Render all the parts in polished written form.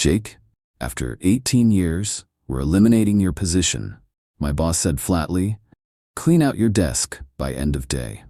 "Jake, after 18 years, we're eliminating your position," my boss said flatly. "Clean out your desk by end of day."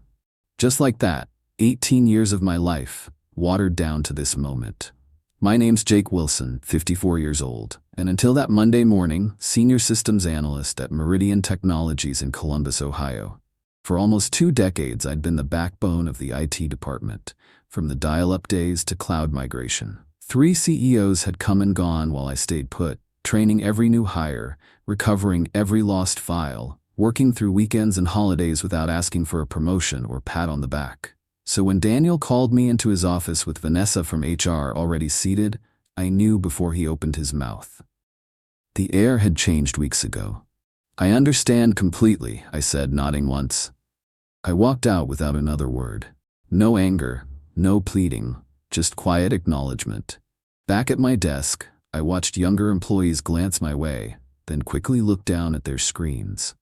Just like that, 18 years of my life, watered down to this moment. My name's Jake Wilson, 54 years old, and until that Monday morning, senior systems analyst at Meridian Technologies in Columbus, Ohio. For almost 2 decades, I'd been the backbone of the IT department, from the dial-up days to cloud migration. 3 CEOs had come and gone while I stayed put, training every new hire, recovering every lost file, working through weekends and holidays without asking for a promotion or pat on the back. So when Daniel called me into his office with Vanessa from HR already seated, I knew before he opened his mouth. The air had changed weeks ago. "I understand completely," I said, nodding once. I walked out without another word. No anger, no pleading, just quiet acknowledgement. Back at my desk, I watched younger employees glance my way, then quickly look down at their screens.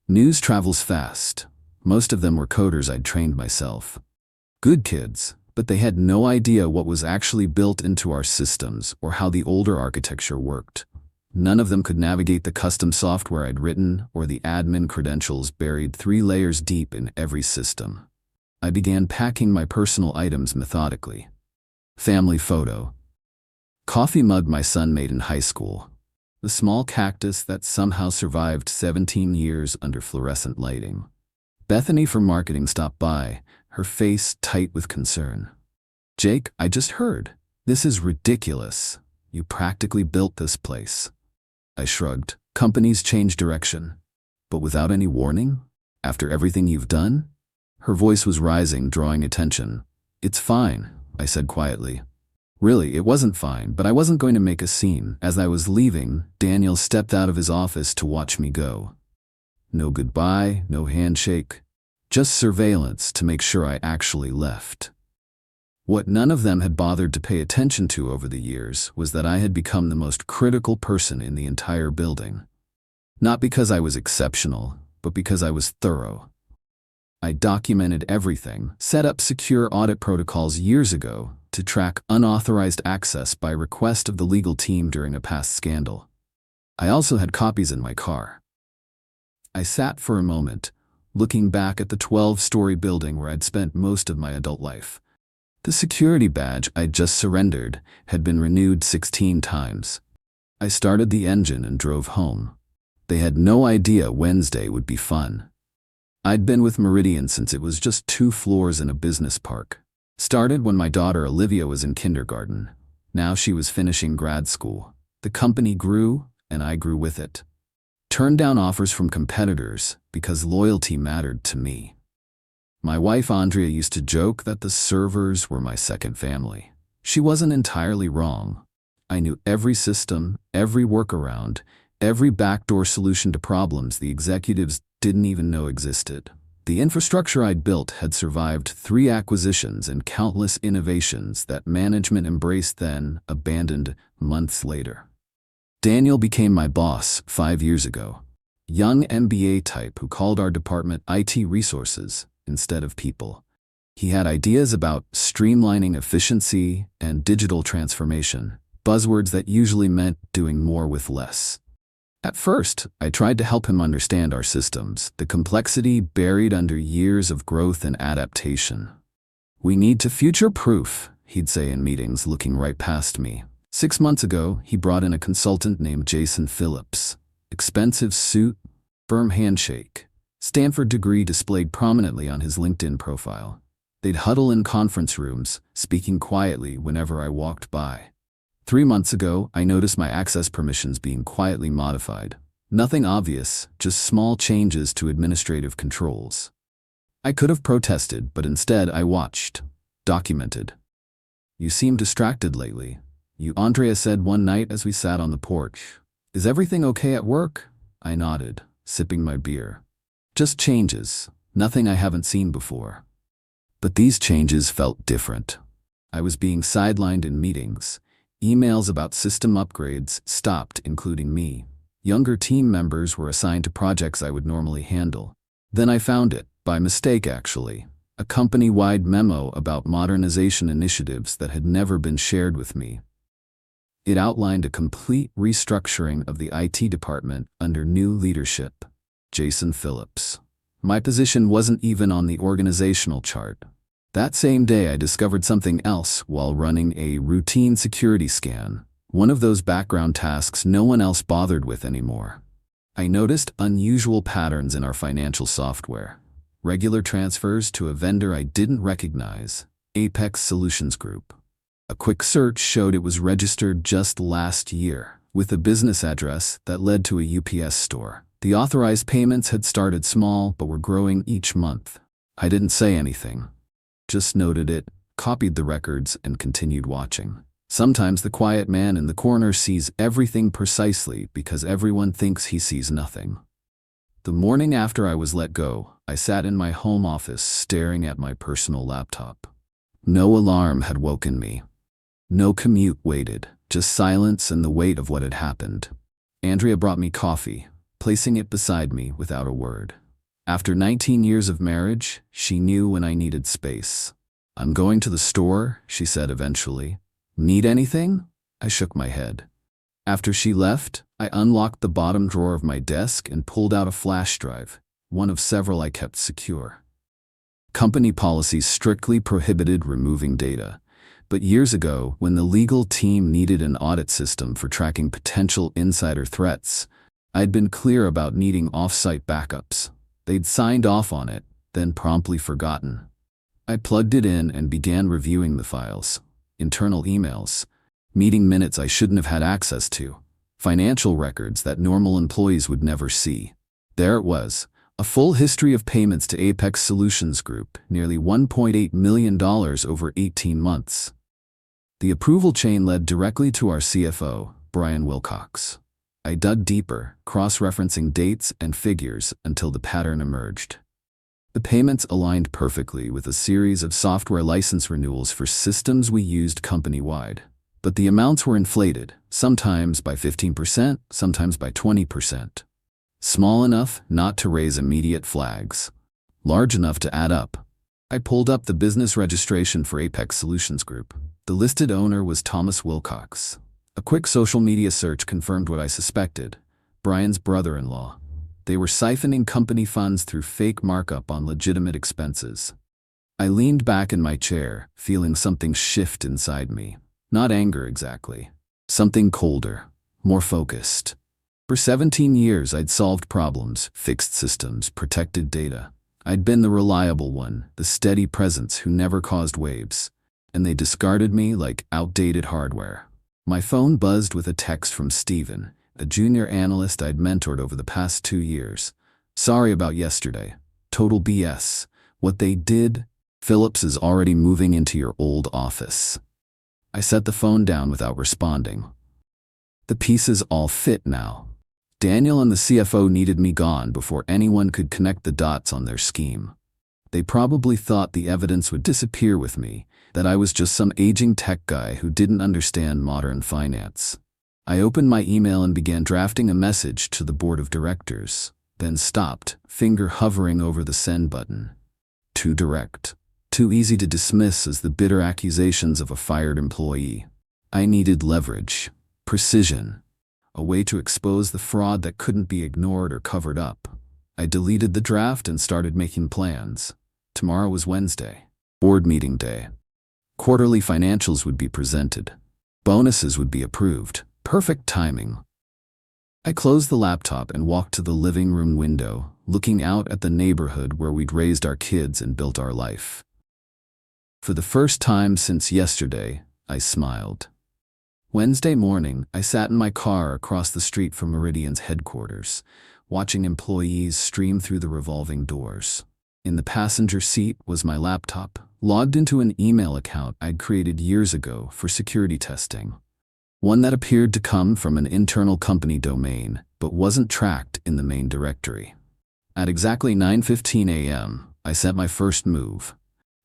News travels fast. Most of them were coders I'd trained myself. Good kids, but they had no idea what was actually built into our systems or how the older architecture worked. None of them could navigate the custom software I'd written or the admin credentials buried 3 layers deep in every system. I began packing my personal items methodically. Family photo. Coffee mug my son made in high school. The small cactus that somehow survived 17 years under fluorescent lighting. Bethany from marketing stopped by, her face tight with concern. "Jake, I just heard. This is ridiculous. You practically built this place." I shrugged. "Companies change direction. But without any warning? After everything you've done?" Her voice was rising, drawing attention. "It's fine," I said quietly. Really, it wasn't fine, but I wasn't going to make a scene. As I was leaving, Daniel stepped out of his office to watch me go. No goodbye, no handshake. Just surveillance to make sure I actually left. What none of them had bothered to pay attention to over the years was that I had become the most critical person in the entire building. Not because I was exceptional, but because I was thorough. I documented everything, set up secure audit protocols years ago to track unauthorized access by request of the legal team during a past scandal. I also had copies in my car. I sat for a moment, looking back at the 12-story building where I'd spent most of my adult life. The security badge I'd just surrendered had been renewed 16 times. I started the engine and drove home. They had no idea Wednesday would be fun. I'd been with Meridian since it was just 2 floors in a business park. Started when my daughter Olivia was in kindergarten. Now she was finishing grad school. The company grew, and I grew with it. Turned down offers from competitors because loyalty mattered to me. My wife Andrea used to joke that the servers were my second family. She wasn't entirely wrong. I knew every system, every workaround, every backdoor solution to problems the executives didn't even know existed. The infrastructure I'd built had survived 3 acquisitions and countless innovations that management embraced then abandoned months later. Daniel became my boss 5 years ago. Young MBA type who called our department IT resources instead of people. He had ideas about streamlining efficiency and digital transformation, buzzwords that usually meant doing more with less. At first, I tried to help him understand our systems, the complexity buried under years of growth and adaptation. "We need to future-proof," he'd say in meetings, looking right past me. 6 months ago, he brought in a consultant named Jason Phillips. Expensive suit, firm handshake, Stanford degree displayed prominently on his LinkedIn profile. They'd huddle in conference rooms, speaking quietly whenever I walked by. 3 months ago, I noticed my access permissions being quietly modified. Nothing obvious, just small changes to administrative controls. I could have protested, but instead I watched, documented. "You seem distracted lately," Andrea said one night as we sat on the porch. "Is everything okay at work?" I nodded, sipping my beer. "Just changes, nothing I haven't seen before." But these changes felt different. I was being sidelined in meetings. Emails about system upgrades stopped, including me. Younger team members were assigned to projects I would normally handle. Then I found it, by mistake actually, a company-wide memo about modernization initiatives that had never been shared with me. It outlined a complete restructuring of the IT department under new leadership. Jason Phillips. My position wasn't even on the organizational chart. That same day, I discovered something else while running a routine security scan, one of those background tasks no one else bothered with anymore. I noticed unusual patterns in our financial software. Regular transfers to a vendor I didn't recognize, Apex Solutions Group. A quick search showed it was registered just last year, with a business address that led to a UPS store. The authorized payments had started small but were growing each month. I didn't say anything. Just noted it, copied the records, and continued watching. Sometimes the quiet man in the corner sees everything precisely because everyone thinks he sees nothing. The morning after I was let go, I sat in my home office staring at my personal laptop. No alarm had woken me. No commute waited, just silence and the weight of what had happened. Andrea brought me coffee, placing it beside me without a word. After 19 years of marriage, she knew when I needed space. "I'm going to the store," she said eventually. "Need anything?" I shook my head. After she left, I unlocked the bottom drawer of my desk and pulled out a flash drive, one of several I kept secure. Company policies strictly prohibited removing data, but years ago, when the legal team needed an audit system for tracking potential insider threats, I'd been clear about needing off-site backups. They'd signed off on it, then promptly forgotten. I plugged it in and began reviewing the files. Internal emails, meeting minutes I shouldn't have had access to, financial records that normal employees would never see. There it was, a full history of payments to Apex Solutions Group, nearly $1.8 million over 18 months. The approval chain led directly to our CFO, Brian Wilcox. I dug deeper, cross-referencing dates and figures until the pattern emerged. The payments aligned perfectly with a series of software license renewals for systems we used company-wide. But the amounts were inflated, sometimes by 15%, sometimes by 20%. Small enough not to raise immediate flags, large enough to add up. I pulled up the business registration for Apex Solutions Group. The listed owner was Thomas Wilcox. A quick social media search confirmed what I suspected: Brian's brother-in-law. They were siphoning company funds through fake markup on legitimate expenses. I leaned back in my chair, feeling something shift inside me. Not anger exactly. Something colder, more focused. For 17 years I'd solved problems, fixed systems, protected data. I'd been the reliable one, the steady presence who never caused waves. And they discarded me like outdated hardware. My phone buzzed with a text from Steven, a junior analyst I'd mentored over the past 2 years. "Sorry about yesterday. Total BS. What they did, Phillips is already moving into your old office." I set the phone down without responding. The pieces all fit now. Daniel and the CFO needed me gone before anyone could connect the dots on their scheme. They probably thought the evidence would disappear with me, that I was just some aging tech guy who didn't understand modern finance. I opened my email and began drafting a message to the board of directors, then stopped, finger hovering over the send button. Too direct. Too easy to dismiss as the bitter accusations of a fired employee. I needed leverage, precision, a way to expose the fraud that couldn't be ignored or covered up. I deleted the draft and started making plans. Tomorrow was Wednesday, board meeting day. Quarterly financials would be presented. Bonuses would be approved. Perfect timing. I closed the laptop and walked to the living room window, looking out at the neighborhood where we'd raised our kids and built our life. For the first time since yesterday, I smiled. Wednesday morning, I sat in my car across the street from Meridian's headquarters, watching employees stream through the revolving doors. In the passenger seat was my laptop, logged into an email account I'd created years ago for security testing. One that appeared to come from an internal company domain, but wasn't tracked in the main directory. At exactly 9:15 a.m., I sent my first move.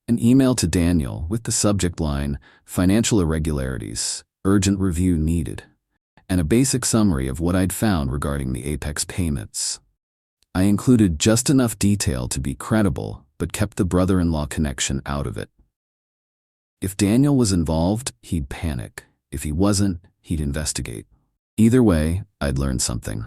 An email to Daniel with the subject line, "Financial irregularities, urgent review needed," and a basic summary of what I'd found regarding the Apex payments. I included just enough detail to be credible, but kept the brother-in-law connection out of it. If Daniel was involved, he'd panic. If he wasn't, he'd investigate. Either way, I'd learn something.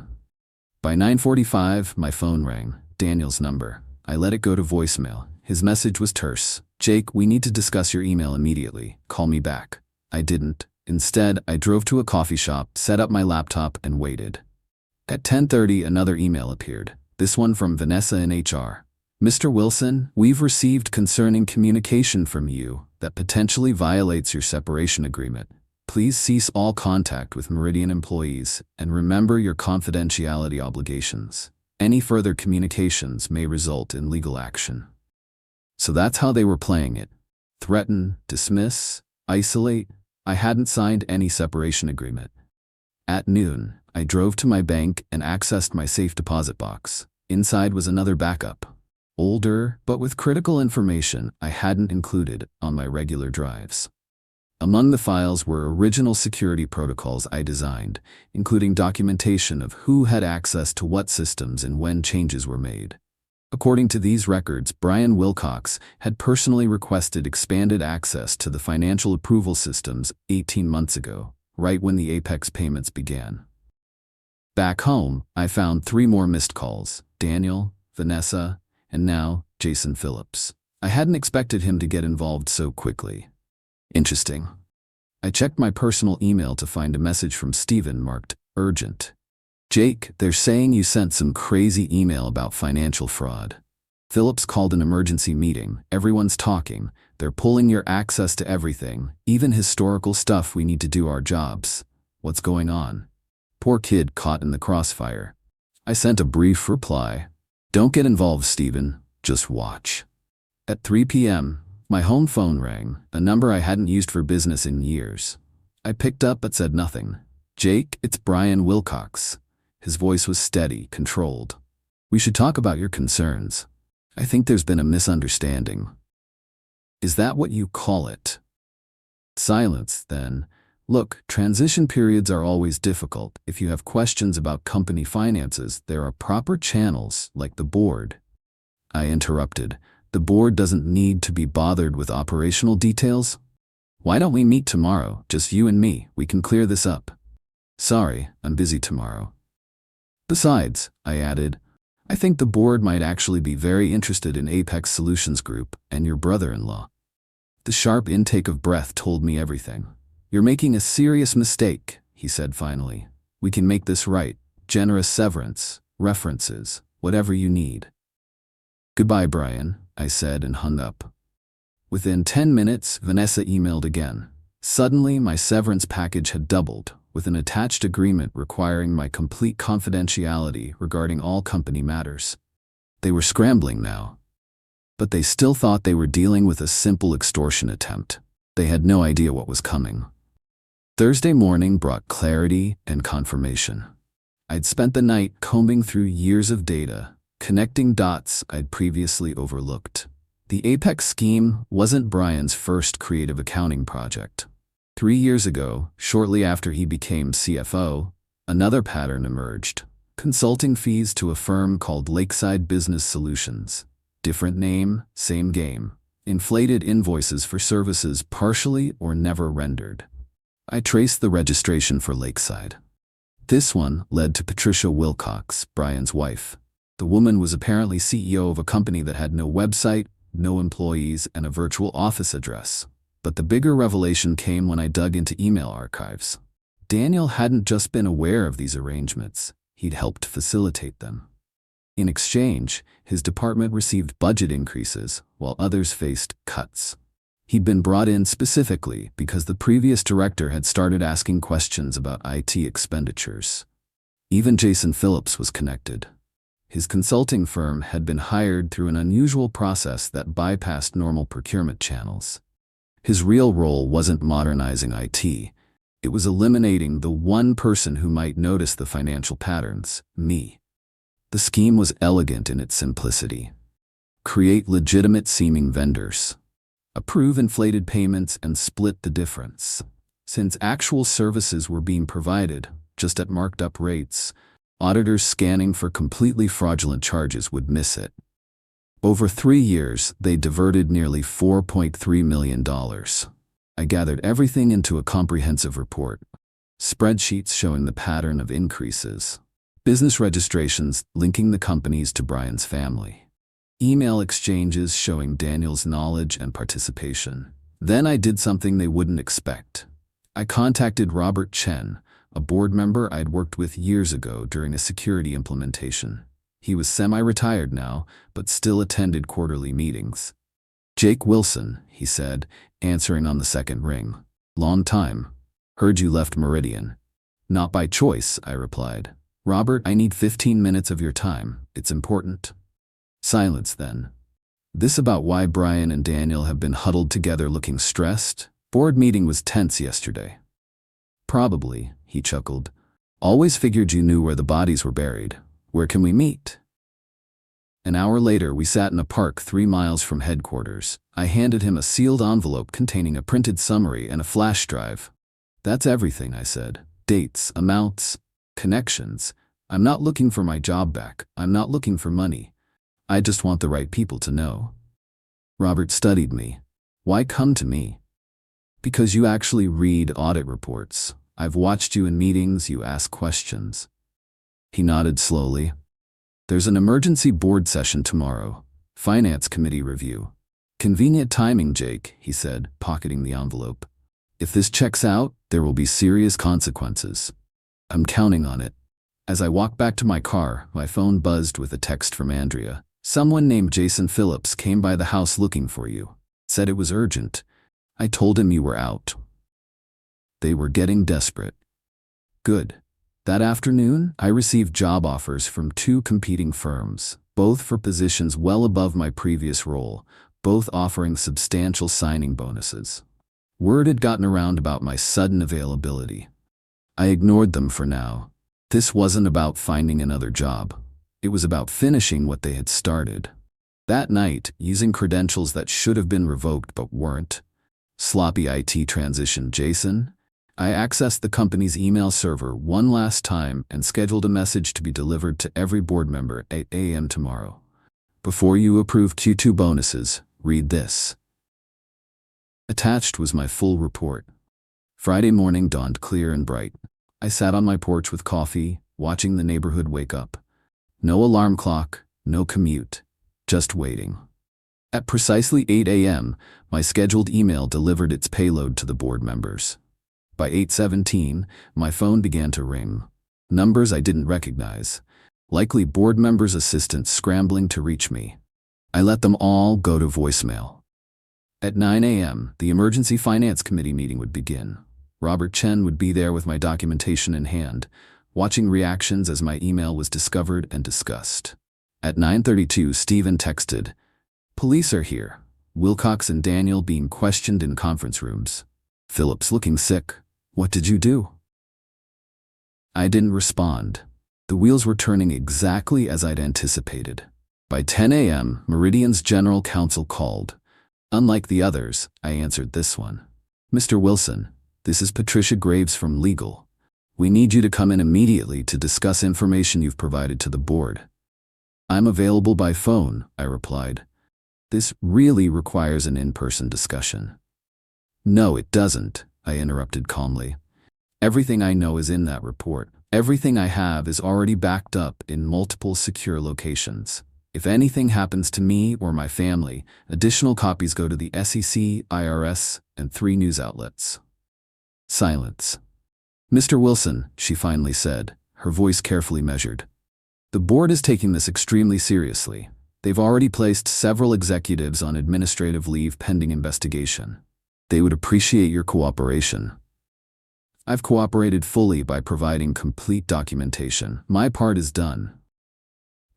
By 9:45, my phone rang. Daniel's number. I let it go to voicemail. His message was terse. "Jake, we need to discuss your email immediately. Call me back." I didn't. Instead, I drove to a coffee shop, set up my laptop, and waited. At 10:30, another email appeared. This one from Vanessa in HR. "Mr. Wilson, we've received concerning communication from you that potentially violates your separation agreement. Please cease all contact with Meridian employees and remember your confidentiality obligations. Any further communications may result in legal action." So that's how they were playing it. Threaten, dismiss, isolate. I hadn't signed any separation agreement. At noon, I drove to my bank and accessed my safe deposit box. Inside was another backup. Older, but with critical information I hadn't included on my regular drives. Among the files were original security protocols I designed, including documentation of who had access to what systems and when changes were made. According to these records, Brian Wilcox had personally requested expanded access to the financial approval systems 18 months ago, right when the Apex payments began. Back home, I found 3 more missed calls: Daniel, Vanessa, and now Jason Phillips. I hadn't expected him to get involved so quickly. Interesting. I checked my personal email to find a message from Steven marked urgent. "Jake, they're saying you sent some crazy email about financial fraud. Phillips called an emergency meeting. Everyone's talking. They're pulling your access to everything, even historical stuff we need to do our jobs. What's going on?" Poor kid caught in the crossfire. I sent a brief reply. "Don't get involved, Steven. Just watch." At 3 p.m., my home phone rang, a number I hadn't used for business in years. I picked up but said nothing. "Jake, it's Brian Wilcox." His voice was steady, controlled. "We should talk about your concerns. I think there's been a misunderstanding." "Is that what you call it?" Silence, then. "Look, transition periods are always difficult. If you have questions about company finances, there are proper channels, like the board." I interrupted. "The board doesn't need to be bothered with operational details? Why don't we meet tomorrow, just you and me? We can clear this up." "Sorry, I'm busy tomorrow." "Besides," I added, "I think the board might actually be very interested in Apex Solutions Group and your brother-in-law." The sharp intake of breath told me everything. "You're making a serious mistake," he said finally. "We can make this right. Generous severance, references, whatever you need." "Goodbye, Brian," I said and hung up. Within 10 minutes, Vanessa emailed again. Suddenly, my severance package had doubled, with an attached agreement requiring my complete confidentiality regarding all company matters. They were scrambling now. But they still thought they were dealing with a simple extortion attempt. They had no idea what was coming. Thursday morning brought clarity and confirmation. I'd spent the night combing through years of data, connecting dots I'd previously overlooked. The Apex scheme wasn't Brian's first creative accounting project. 3 years ago, shortly after he became CFO, another pattern emerged. Consulting fees to a firm called Lakeside Business Solutions. Different name, same game. Inflated invoices for services partially or never rendered. I traced the registration for Lakeside. This one led to Patricia Wilcox, Brian's wife. The woman was apparently CEO of a company that had no website, no employees, and a virtual office address. But the bigger revelation came when I dug into email archives. Daniel hadn't just been aware of these arrangements, he'd helped facilitate them. In exchange, his department received budget increases, while others faced cuts. He'd been brought in specifically because the previous director had started asking questions about IT expenditures. Even Jason Phillips was connected. His consulting firm had been hired through an unusual process that bypassed normal procurement channels. His real role wasn't modernizing IT. It was eliminating the one person who might notice the financial patterns, me. The scheme was elegant in its simplicity. Create legitimate-seeming vendors. Approve inflated payments and split the difference. Since actual services were being provided, just at marked-up rates, auditors scanning for completely fraudulent charges would miss it. Over 3 years, they diverted nearly $4.3 million. I gathered everything into a comprehensive report. Spreadsheets showing the pattern of increases. Business registrations linking the companies to Brian's family. Email exchanges showing Daniel's knowledge and participation. Then I did something they wouldn't expect. I contacted Robert Chen, a board member I'd worked with years ago during a security implementation. He was semi-retired now, but still attended quarterly meetings. "Jake Wilson," he said, answering on the second ring. "Long time. Heard you left Meridian." "Not by choice," I replied. "Robert, I need 15 minutes of your time. It's important." Silence then. This about why Brian and Daniel have been huddled together looking stressed? Board meeting was tense yesterday. "Probably," he chuckled. "Always figured you knew where the bodies were buried. Where can we meet?" An hour later, we sat in a park 3 miles from headquarters. I handed him a sealed envelope containing a printed summary and a flash drive. "That's everything," I said. "Dates, amounts, connections. I'm not looking for my job back. I'm not looking for money. I just want the right people to know." Robert studied me. "Why come to me?" "Because you actually read audit reports. I've watched you in meetings, you ask questions." He nodded slowly. "There's an emergency board session tomorrow. Finance committee review." "Convenient timing, Jake," he said, pocketing the envelope. "If this checks out, there will be serious consequences. I'm counting on it." As I walked back to my car, my phone buzzed with a text from Andrea. "Someone named Jason Phillips came by the house looking for you. Said it was urgent. I told him you were out." They were getting desperate. Good. That afternoon, I received job offers from 2 competing firms, both for positions well above my previous role, both offering substantial signing bonuses. Word had gotten around about my sudden availability. I ignored them for now. This wasn't about finding another job. It was about finishing what they had started. That night, using credentials that should have been revoked but weren't, sloppy IT transition Jason, I accessed the company's email server one last time and scheduled a message to be delivered to every board member at 8 a.m. tomorrow. "Before you approve Q2 bonuses, read this." Attached was my full report. Friday morning dawned clear and bright. I sat on my porch with coffee, watching the neighborhood wake up. No alarm clock, no commute, just waiting. At precisely 8 a.m., my scheduled email delivered its payload to the board members. By 8:17, my phone began to ring. Numbers I didn't recognize, likely board members' assistants scrambling to reach me. I let them all go to voicemail. At 9 a.m., the emergency finance committee meeting would begin. Robert Chen would be there with my documentation in hand, watching reactions as my email was discovered and discussed. At 9:32, Stephen texted, "Police are here. Wilcox and Daniel being questioned in conference rooms. Phillips looking sick. What did you do?" I didn't respond. The wheels were turning exactly as I'd anticipated. By 10 a.m., Meridian's general counsel called. Unlike the others, I answered this one. "Mr. Wilson, this is Patricia Graves from Legal. We need you to come in immediately to discuss information you've provided to the board." "I'm available by phone," I replied. "This really requires an in-person discussion." "No, it doesn't," I interrupted calmly. "Everything I know is in that report. Everything I have is already backed up in multiple secure locations. If anything happens to me or my family, additional copies go to the SEC, IRS, and 3 news outlets." Silence. "Mr. Wilson," she finally said, her voice carefully measured. "The board is taking this extremely seriously. They've already placed several executives on administrative leave pending investigation. They would appreciate your cooperation." "I've cooperated fully by providing complete documentation. My part is done."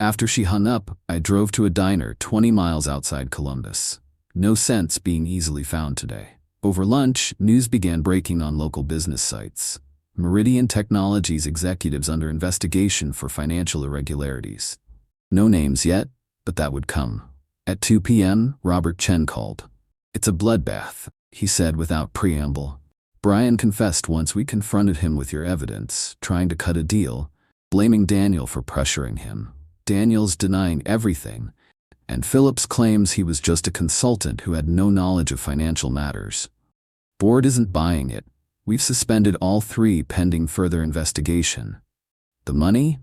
After she hung up, I drove to a diner 20 miles outside Columbus. No sense being easily found today. Over lunch, news began breaking on local business sites. Meridian Technologies executives under investigation for financial irregularities. No names yet, but that would come. At 2 p.m., Robert Chen called. "It's a bloodbath," he said without preamble. "Brian confessed once we confronted him with your evidence, trying to cut a deal, blaming Daniel for pressuring him. Daniel's denying everything, and Phillips claims he was just a consultant who had no knowledge of financial matters. Board isn't buying it. We've suspended all 3 pending further investigation. The money?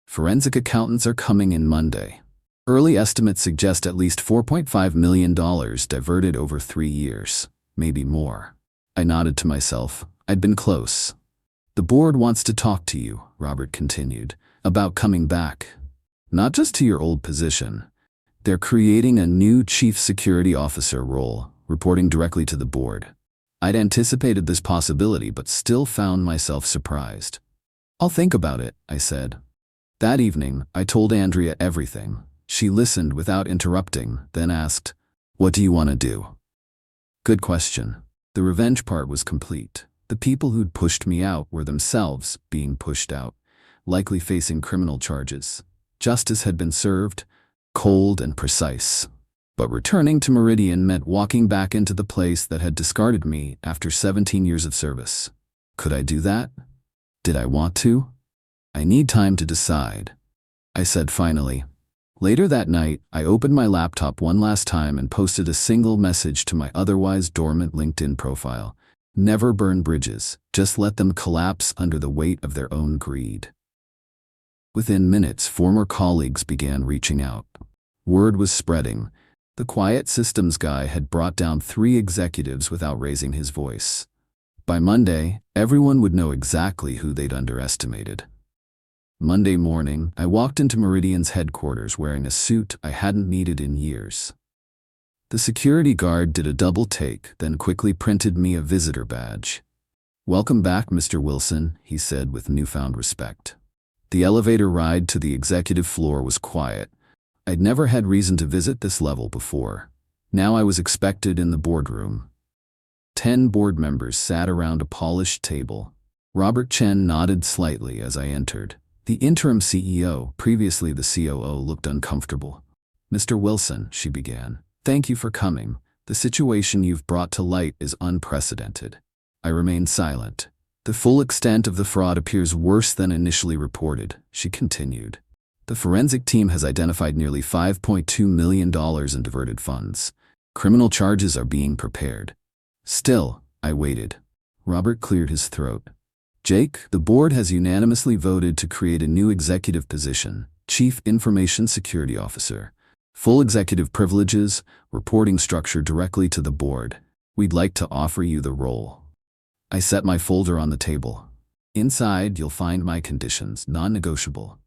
Forensic accountants are coming in Monday. Early estimates suggest at least $4.5 million diverted over 3 years, maybe more. I nodded to myself. I'd been close. The board wants to talk to you, Robert continued, about coming back. Not just to your old position. They're creating a new chief security officer role, reporting directly to the board. I'd anticipated this possibility, but still found myself surprised. I'll think about it, I said. That evening, I told Andrea everything. She listened without interrupting, then asked, "What do you want to do?" Good question. The revenge part was complete. The people who'd pushed me out were themselves being pushed out, likely facing criminal charges. Justice had been served, cold and precise. But returning to Meridian meant walking back into the place that had discarded me after 17 years of service. Could I do that? Did I want to? I need time to decide, I said finally. Later that night, I opened my laptop one last time and posted a single message to my otherwise dormant LinkedIn profile. Never burn bridges, just let them collapse under the weight of their own greed. Within minutes, former colleagues began reaching out. Word was spreading. The quiet systems guy had brought down 3 executives without raising his voice. By Monday, everyone would know exactly who they'd underestimated. Monday morning, I walked into Meridian's headquarters wearing a suit I hadn't needed in years. The security guard did a double take, then quickly printed me a visitor badge. "Welcome back, Mr. Wilson," he said with newfound respect. The elevator ride to the executive floor was quiet. I'd never had reason to visit this level before. Now I was expected in the boardroom. 10 board members sat around a polished table. Robert Chen nodded slightly as I entered. The interim CEO, previously the COO, looked uncomfortable. "Mr. Wilson," she began, "thank you for coming. The situation you've brought to light is unprecedented." I remained silent. "The full extent of the fraud appears worse than initially reported," she continued. "The forensic team has identified nearly $5.2 million in diverted funds. Criminal charges are being prepared." Still, I waited. Robert cleared his throat. "Jake, the board has unanimously voted to create a new executive position, Chief Information Security Officer. Full executive privileges, reporting structure directly to the board. We'd like to offer you the role." I set my folder on the table. "Inside, you'll find my conditions, non-negotiable."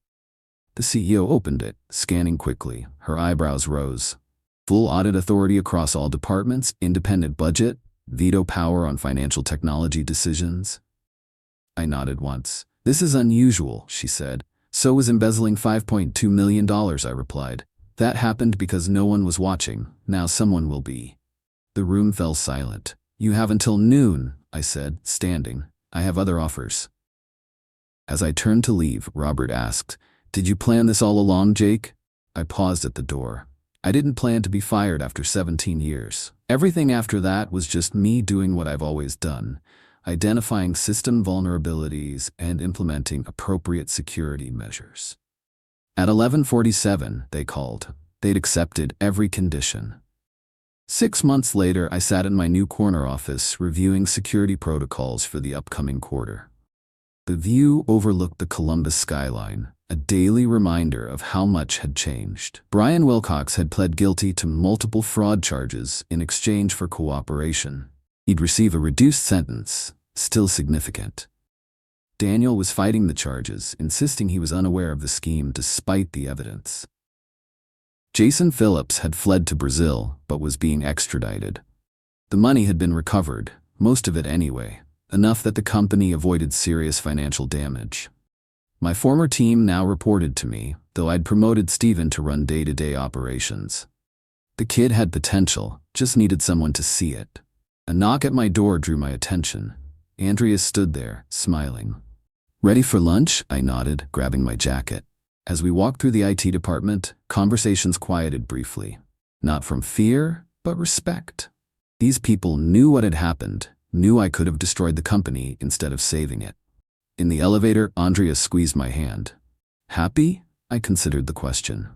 The CEO opened it, scanning quickly. Her eyebrows rose. "Full audit authority across all departments, independent budget, veto power on financial technology decisions." I nodded once. "This is unusual," she said. "So was embezzling $5.2 million, I replied. "That happened because no one was watching. Now someone will be." The room fell silent. "You have until noon," I said, standing. "I have other offers." As I turned to leave, Robert asked, "Did you plan this all along, Jake?" I paused at the door. I didn't plan to be fired after 17 years. Everything after that was just me doing what I've always done, identifying system vulnerabilities and implementing appropriate security measures. At 11:47, they called. They'd accepted every condition. 6 months later, I sat in my new corner office reviewing security protocols for the upcoming quarter. The view overlooked the Columbus skyline, a daily reminder of how much had changed. Brian Wilcox had pled guilty to multiple fraud charges in exchange for cooperation. He'd receive a reduced sentence, still significant. Daniel was fighting the charges, insisting he was unaware of the scheme despite the evidence. Jason Phillips had fled to Brazil, but was being extradited. The money had been recovered, most of it anyway, enough that the company avoided serious financial damage. My former team now reported to me, though I'd promoted Steven to run day-to-day operations. The kid had potential, just needed someone to see it. A knock at my door drew my attention. Andrea stood there, smiling. "Ready for lunch?" I nodded, grabbing my jacket. As we walked through the IT department, conversations quieted briefly. Not from fear, but respect. These people knew what had happened, knew I could have destroyed the company instead of saving it. In the elevator, Andrea squeezed my hand. "Happy?" I considered the question.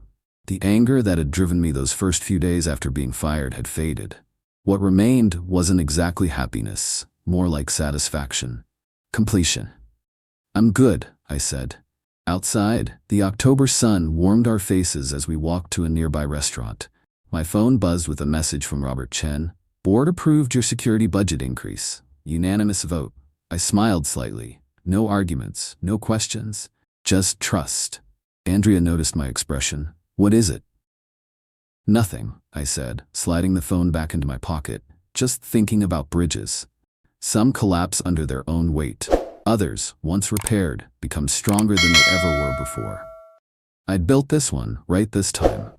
The anger that had driven me those first few days after being fired had faded. What remained wasn't exactly happiness, more like satisfaction. Completion. I'm good, I said. Outside, the October sun warmed our faces as we walked to a nearby restaurant. My phone buzzed with a message from Robert Chen. Board approved your security budget increase. Unanimous vote. I smiled slightly. No arguments, no questions, just trust. Andrea noticed my expression. What is it? Nothing, I said, sliding the phone back into my pocket. Just thinking about bridges. Some collapse under their own weight. Others, once repaired, become stronger than they ever were before. I'd built this one right this time.